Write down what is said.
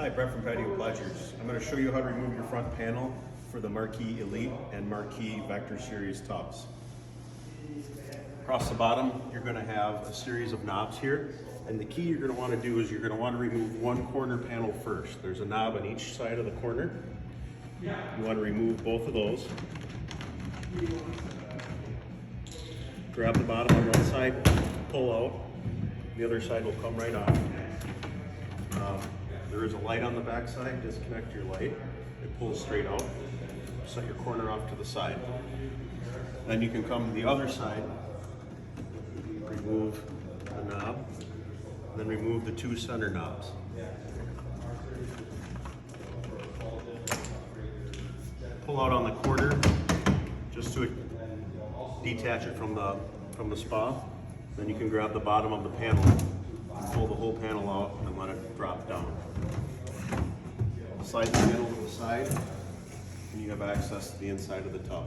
Hi, Brett from Patio. I'm going to show you how to remove your front panel for the Marquis Elite and Marquis Vector Series tops. Across the bottom, you're going to have a series of knobs here, and the key you're going to want to do is you're going to want to remove one corner panel first. There's a knob on each side of the corner. You want to remove both of those. Grab the bottom on one side, pull out. The other side will come right off. There is a light on the back side. Disconnect your light. It pulls straight out. Set your corner off to the side. Then you can come to the other side, remove the knob, then remove the two center knobs. Pull out on the corner just to detach it from the spa. Then you can grab the bottom of the panel, pull the whole panel out, and let it drop down. Slide the panel to the side, and you have access to the inside of the tub.